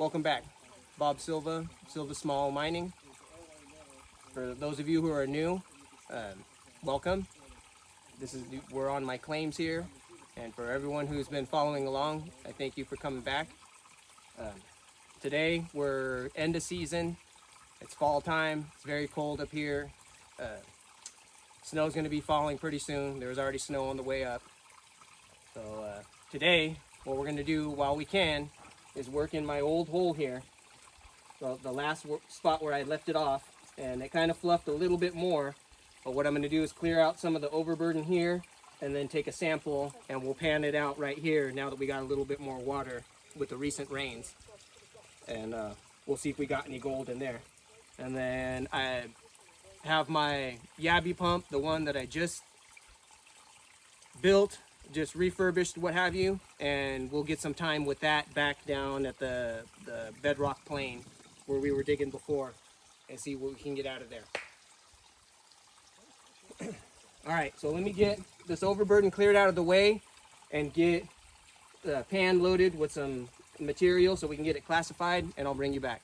Welcome back. Bob Silva, Silva Small Mining. For those of you who are new, welcome. We're on my claims here, and for everyone who's been following along, I thank you for coming back. Today we're end of season. It's fall time. It's very cold up here. Snow's going to be falling pretty soon. There's already snow on the way up. So today, what we're going to do while we can is work in my old hole here. The last spot where I left it off, and it kind of fluffed a little bit more. But what I'm going to do is clear out some of the overburden here, and then take a sample, and we'll pan it out right here now that we got a little bit more water with the recent rains. And we'll see if we got any gold in there. And then I have my Yabby Pump, the one that I just built, just refurbished, what have you, and we'll get some time with that back down at the bedrock plane where we were digging before and see what we can get out of there. All right, so let me get this overburden cleared out of the way and get the pan loaded with some material so we can get it classified, and I'll bring you back.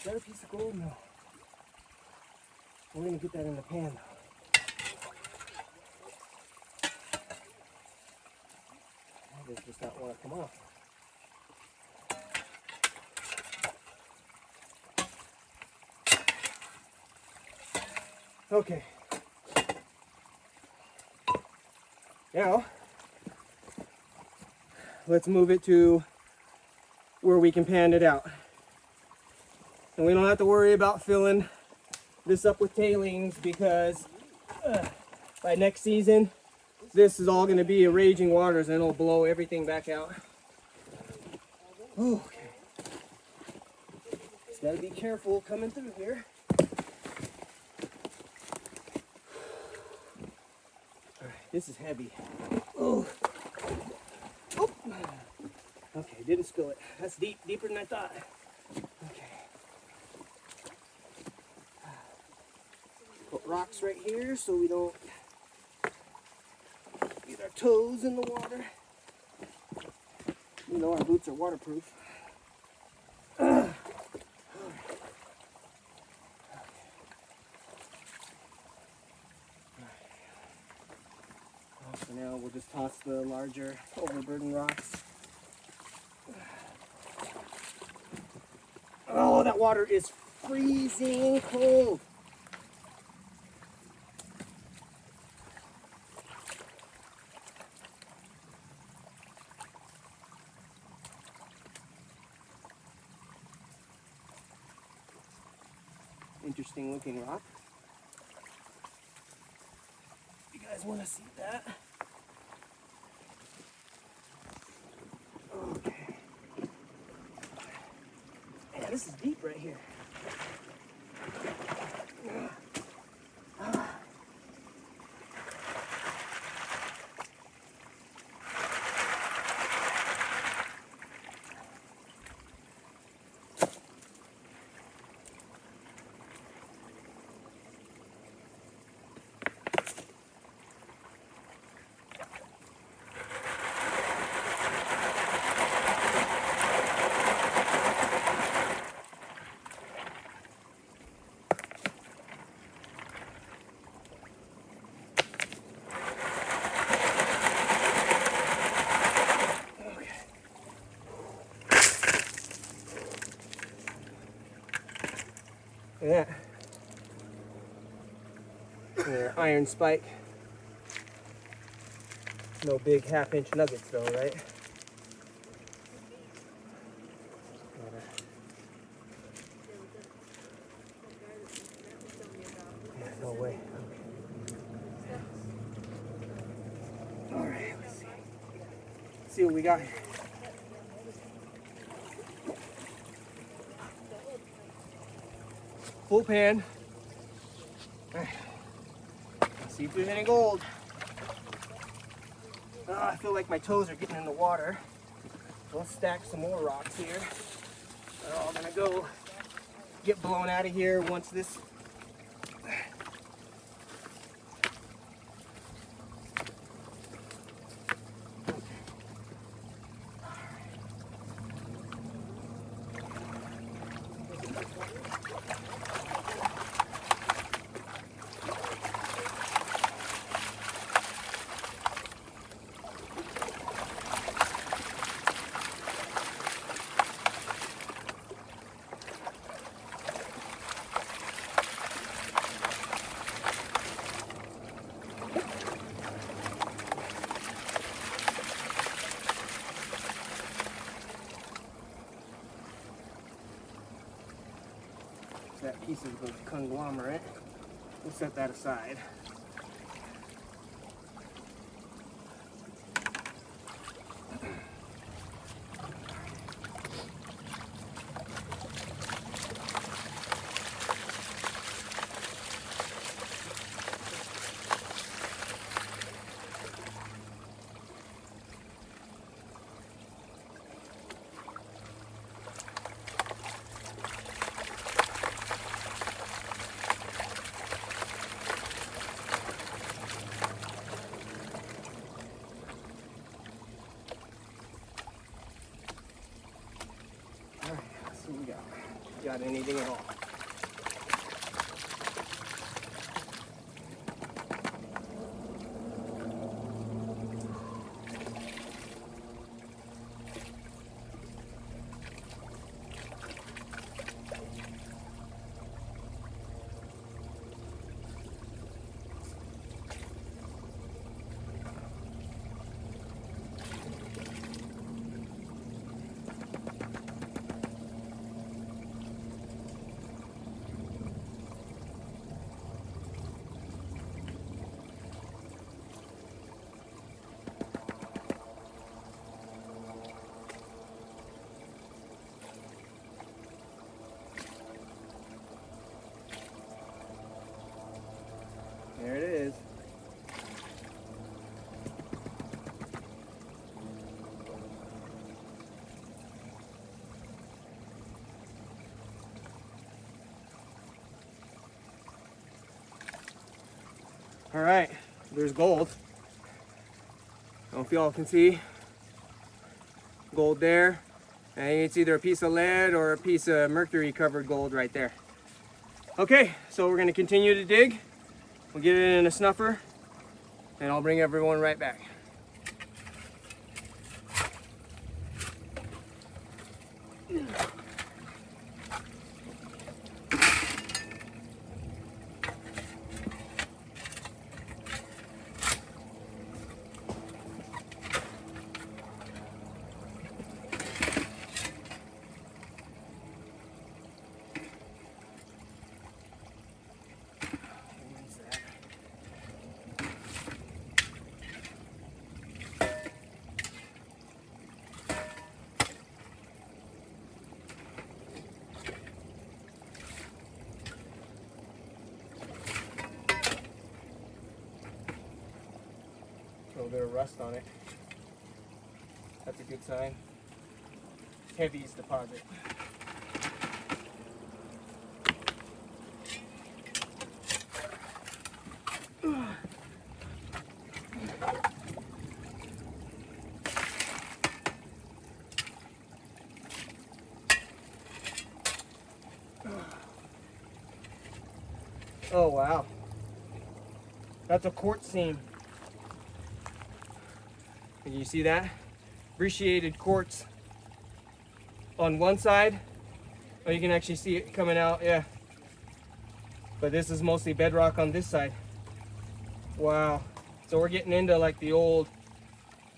Is that a piece of gold? No. We're going to get that in the pan though. This does not want to come off. Okay. Now, let's move it to where we can pan it out. And we don't have to worry about filling this up with tailings, because by next season, this is all going to be a raging waters and it'll blow everything back out. Okay. Just got to be careful coming through here. All right, this is heavy. Oh. Oh. Okay, didn't spill it. That's deeper than I thought. Okay. Put rocks right here so we don't get our toes in the water. You know our boots are waterproof. So now we'll just toss the larger overburden rocks. Oh, that water is freezing cold. Interesting looking rock. You guys want to see that? Okay. Man, this is deep right here. Look at that. Their iron spike. No big 1/2 inch nuggets though, right? see what we got here. Full pan. All right. Let's see if there's any gold. I feel like my toes are getting in the water. So let's stack some more rocks here. They're all gonna go get blown out of here once this. That piece of the conglomerate. We'll set that aside. What we got anything at all? There it is. All right, there's gold. I don't know if y'all can see. Gold there. And it's either a piece of lead or a piece of mercury covered gold right there. Okay, so we're gonna continue to dig. We'll get it in a snuffer and I'll bring everyone right back. A little bit of rust on it. That's a good sign. Heavy's deposit. Oh wow. That's a quartz seam. Can you see that? Appreciated quartz on one side. Oh, you can actually see it coming out, yeah. But this is mostly bedrock on this side. Wow. So we're getting into like the old,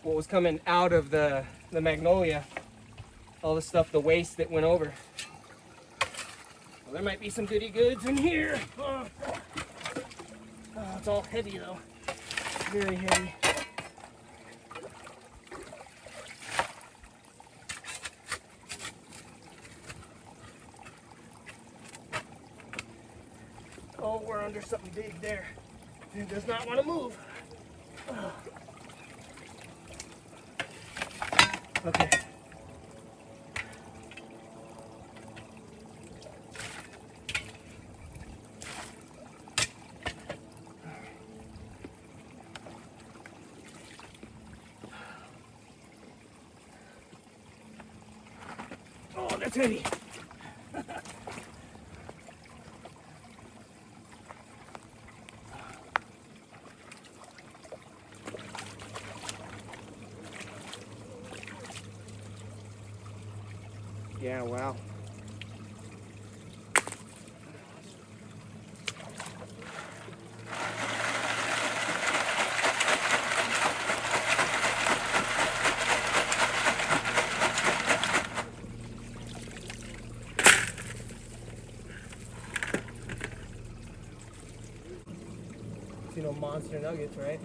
what was coming out of the magnolia. All the stuff, the waste that went over. Well, there might be some goody goods in here. Oh, it's all heavy though. Very heavy. under something big there. It does not want to move. Okay. Oh, that's heavy. Yeah, wow. You know, monster nuggets, right?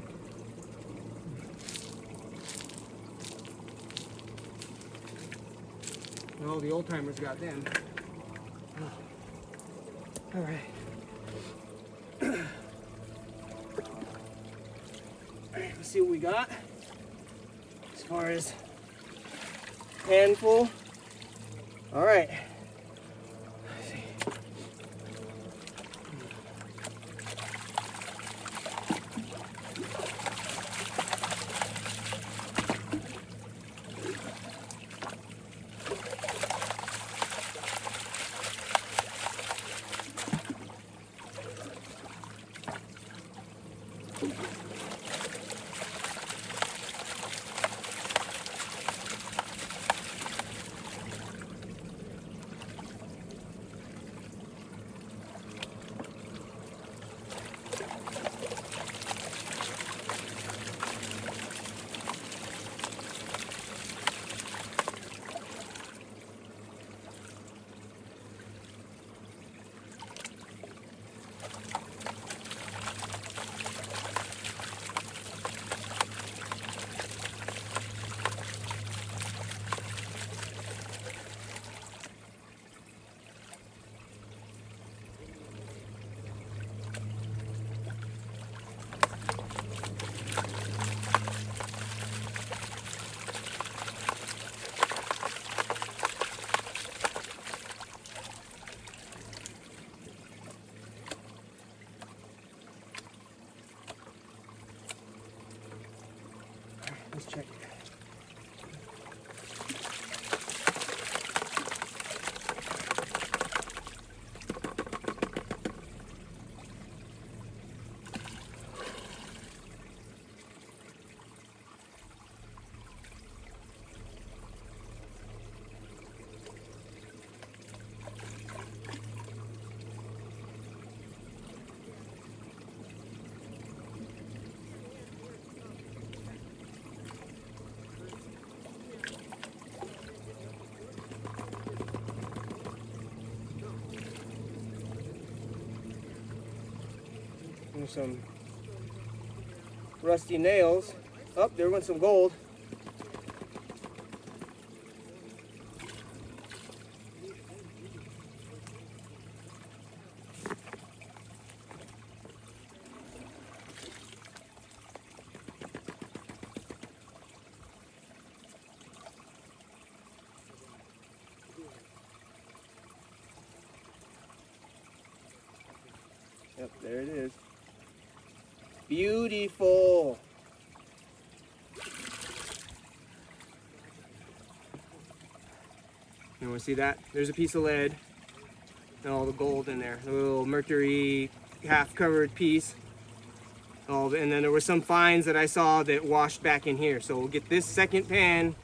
Well, the old timers got them. All right. All right, let's see what we got. As far as handful. All right. Let's see. Let's check it. And some rusty nails. Oh, there went some gold. Yep, there it is. Beautiful. You want to see that? There's a piece of lead and all the gold in there. A little mercury half-covered piece. Oh, and then there were some fines that I saw that washed back in here. So we'll get this second pan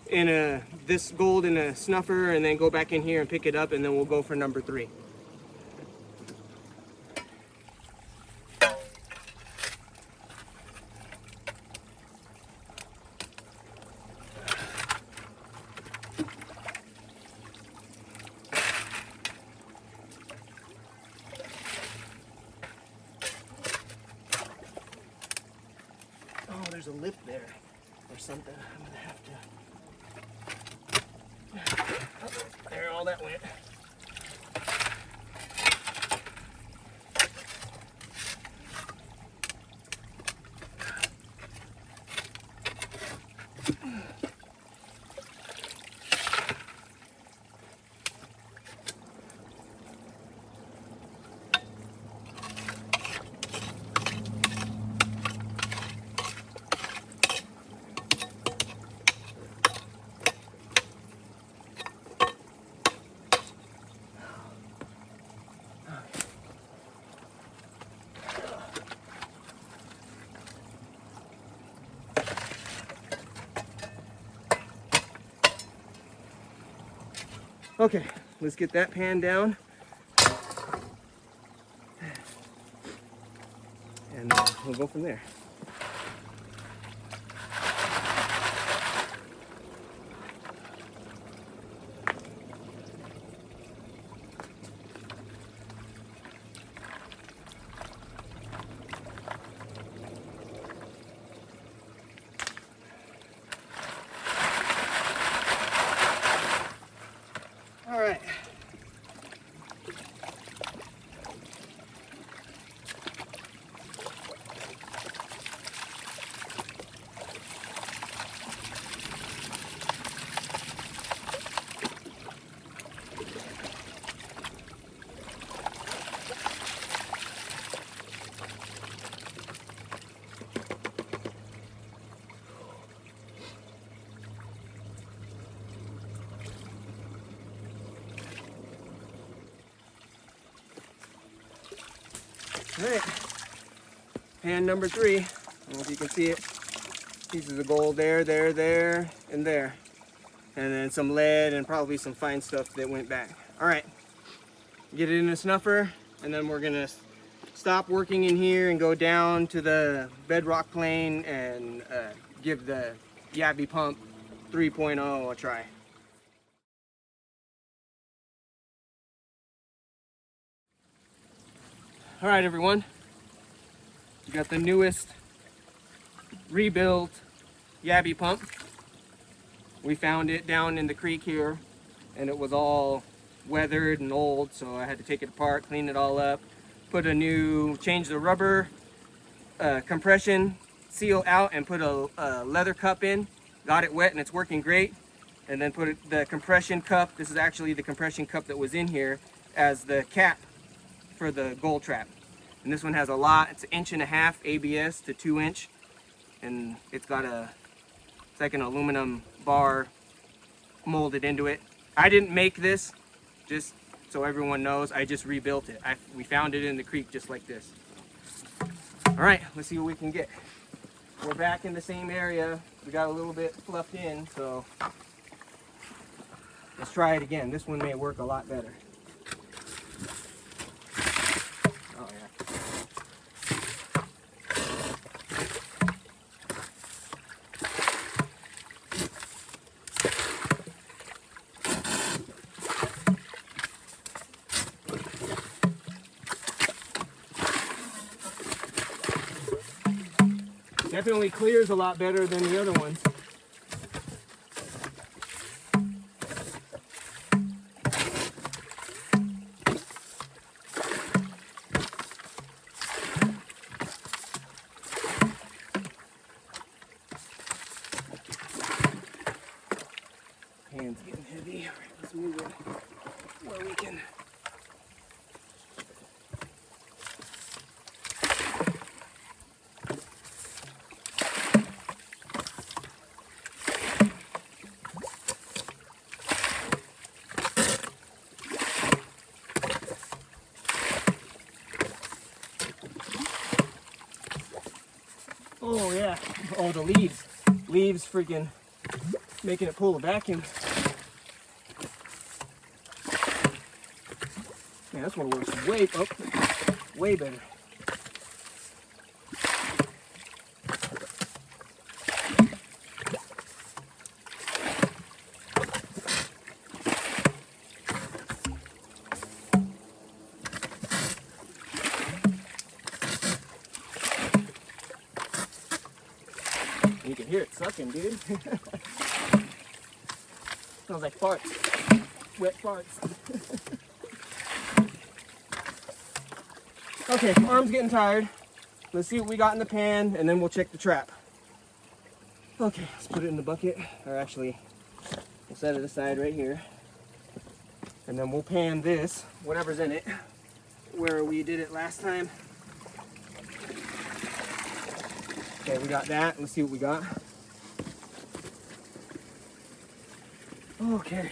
in this gold in a snuffer, and then go back in here and pick it up, and then we'll go for number 3. Oh, there's a lip there or something. I'm gonna have to. Oh, there, all that went. Okay, let's get that pan down. And we'll go from there. All right. All right, pan number 3. I don't know if you can see it. Pieces of gold there, there, there, and there. And then some lead and probably some fine stuff that went back. All right, get it in a snuffer, and then we're gonna stop working in here and go down to the bedrock plane and give the Yabby Pump 3.0 a try. All right, everyone. You got the newest rebuilt Yabby Pump. We found it down in the creek here, and it was all weathered and old, so I had to take it apart, clean it all up, change the rubber compression seal out, and put a leather cup in. Got it wet, and it's working great. And then put the compression cup. This is actually the compression cup that was in here as the cap for the gold trap. And this one has a lot. It's 1.5 inch ABS to 2 inch, and it's got it's like an aluminum bar molded into it. I didn't make this, just so everyone knows. I just rebuilt it. We found it in the creek just like this. All right, let's see what we can get. We're back in the same area. We got a little bit fluffed in, so let's try it again. This one may work a lot better. Oh yeah. Definitely clears a lot better than the other ones. Hand's getting heavy. All right, let's move it where we can. Oh yeah. Oh, the leaves. Leaves freaking making it pull the vacuum. Man, this one works way better. You can hear it sucking, dude. Smells like farts. Wet farts. Okay, arm's getting tired. Let's see what we got in the pan, and then we'll check the trap. Okay, let's put it in the bucket. Or actually, we'll set it aside right here. And then we'll pan this, whatever's in it, where we did it last time. Okay, we got that. Let's see what we got. Okay.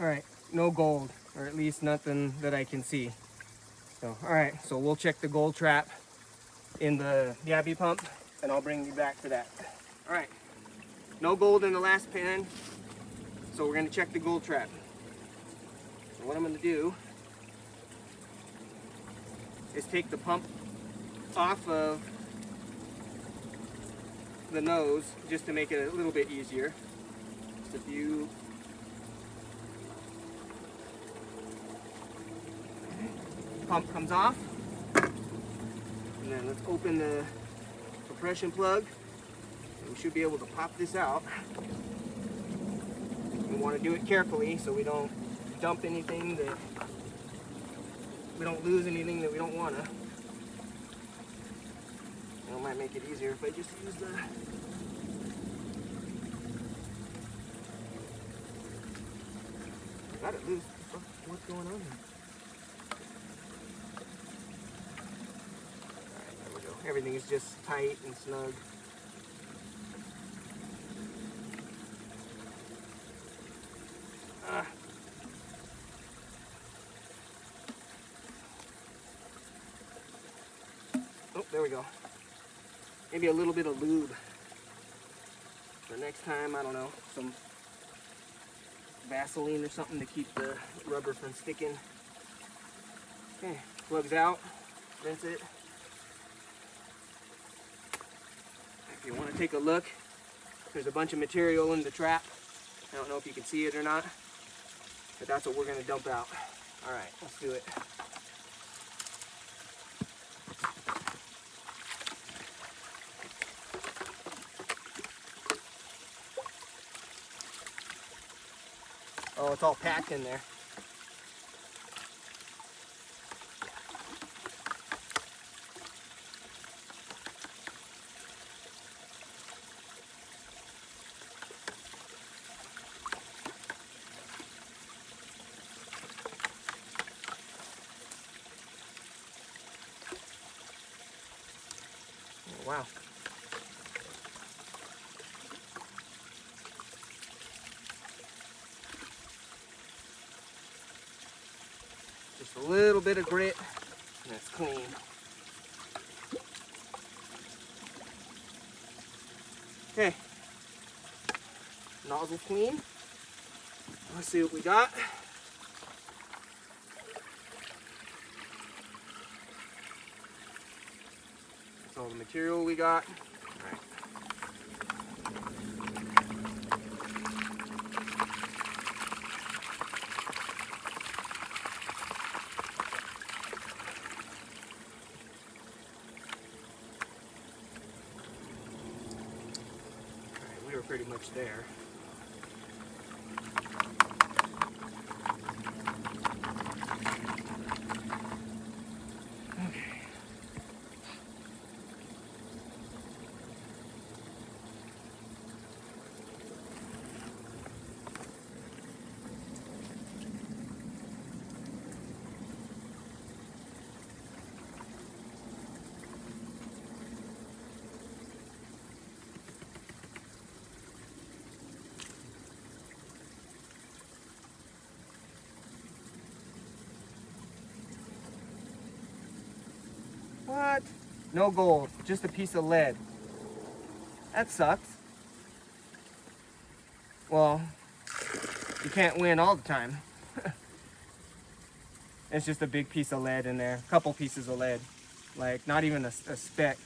All right, no gold, or at least nothing that I can see. So, all right, so we'll check the gold trap in the Yabby pump, and I'll bring you back to that. All right, no gold in the last pan, so we're gonna check the gold trap. So what I'm gonna do is take the pump off of the nose just to make it a little bit easier. Just a few. Pump comes off, and then let's open the compression plug. We should be able to pop this out. We want to do it carefully so we don't dump anything that we don't lose anything that we don't want to. It might make it easier if I just use the got it loose. What's going on here? Alright, there we go. Everything is just tight and snug. Oh, there we go. Maybe a little bit of lube. For next time, I don't know, some Vaseline or something to keep the rubber from sticking. Okay, plugs out, rinse it. If you want to take a look, there's a bunch of material in the trap. I don't know if you can see it or not, but that's what we're going to dump out. All right, let's do it. Oh, it's all packed in there. Oh, wow. Just a little bit of grit, and it's clean. Okay, nozzle clean. Let's see what we got. That's all the material we got. All right. We were pretty much there. Okay. What? No gold, just a piece of lead. That sucks. Well, you can't win all the time. It's just a big piece of lead in there, a couple pieces of lead, like not even a speck.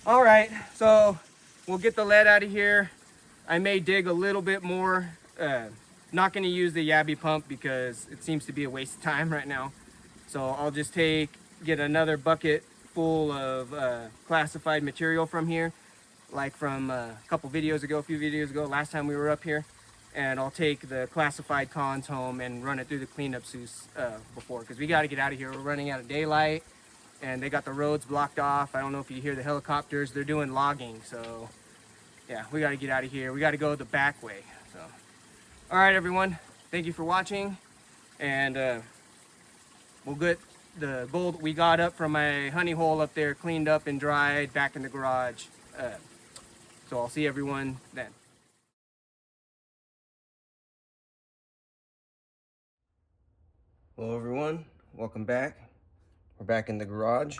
All right, so we'll get the lead out of here. I may dig a little bit more. Not going to use the Yabby pump because it seems to be a waste of time right now. So I'll just get another bucket full of classified material from here, like from a few videos ago, last time we were up here. And I'll take the classified cons home and run it through the cleanup suits before, because we got to get out of here. We're running out of daylight, and they got the roads blocked off. I don't know if you hear the helicopters. They're doing logging, so yeah, we got to get out of here. We got to go the back way. So, all right, everyone, thank you for watching, and we'll get the gold we got up from my honey hole up there cleaned up and dried back in the garage. So I'll see everyone then. Hello everyone, welcome back. We're back in the garage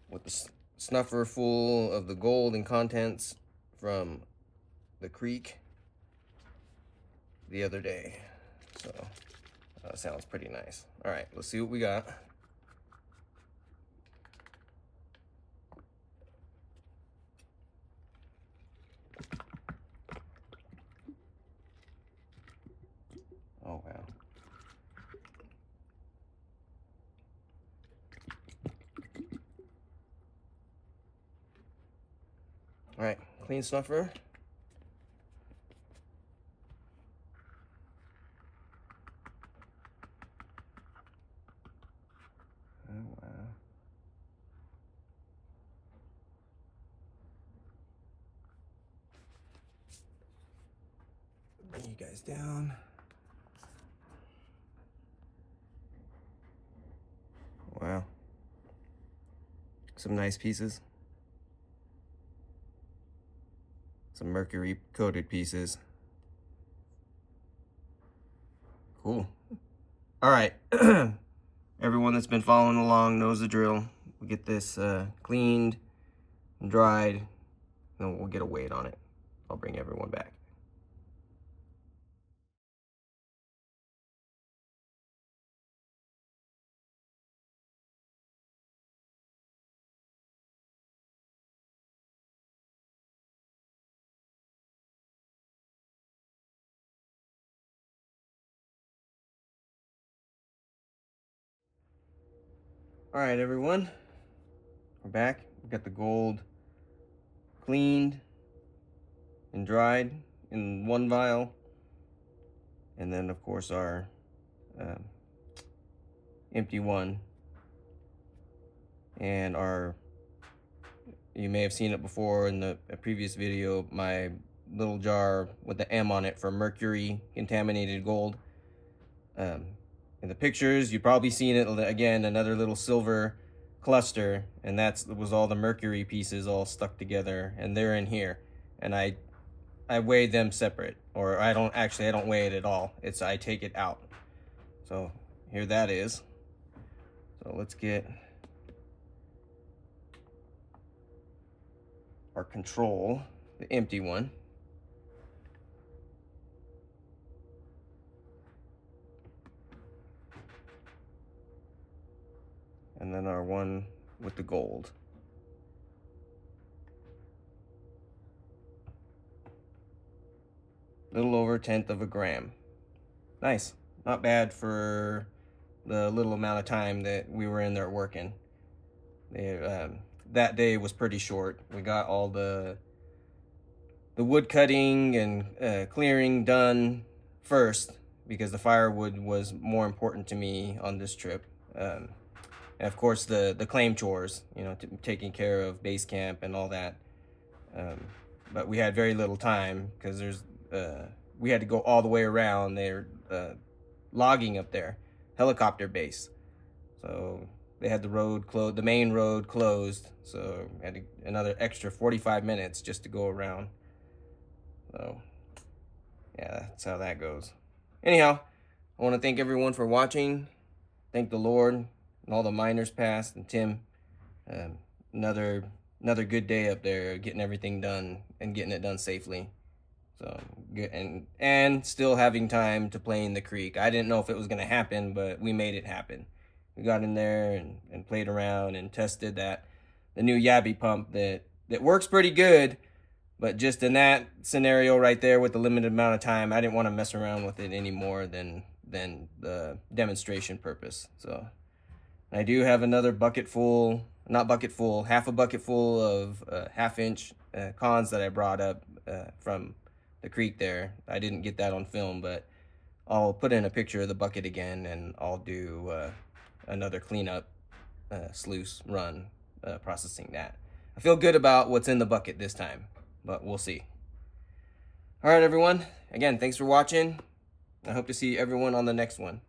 with the snuffer full of the gold and contents from the creek the other day. So that sounds pretty nice. All right, let's see what we got. Oh wow. All right, clean snuffer. Oh wow. Bring you guys down. Wow. Some nice pieces. Some mercury coated pieces. Cool. All right. Everyone that's been following along knows the drill. We get this cleaned and dried, and we'll get a weight on it. I'll bring everyone back. All right, everyone. We're back. We got the gold cleaned and dried in one vial. And then, of course, our empty one. And our, you may have seen it before in the previous video, my little jar with the M on it for mercury contaminated gold. In the pictures, you've probably seen it again, another little silver cluster, and that was all the mercury pieces all stuck together, and they're in here. And I weighed them separate, or I don't weigh it at all. I take it out. So here that is. So let's get our control, the empty one. And then our one with the gold. Little over 1/10 of a gram. Nice. Not bad for the little amount of time that we were in there working. That day was pretty short. We got all the wood cutting and clearing done first, because the firewood was more important to me on this trip. And of course the claim chores, you know, taking care of base camp and all that. But we had very little time because we had to go all the way around. They're logging up there, helicopter base. So they had the road closed, the main road closed. So we had another extra 45 minutes just to go around. So yeah, that's how that goes. Anyhow, I want to thank everyone for watching. Thank the Lord and all the miners past, and Tim. Another good day up there, getting everything done and getting it done safely. So good, and still having time to play in the creek. I didn't know if it was gonna happen, but we made it happen. We got in there and played around and tested the new Yabby Pump that works pretty good. But just in that scenario right there with the limited amount of time, I didn't want to mess around with it any more than the demonstration purpose. So I do have another bucket full, not bucket full, half a bucket full of 1/2-inch cons that I brought up from the creek there. I didn't get that on film, but I'll put in a picture of the bucket again, and I'll do another cleanup sluice run processing that. I feel good about what's in the bucket this time, but we'll see. All right, everyone. Again, thanks for watching. I hope to see everyone on the next one.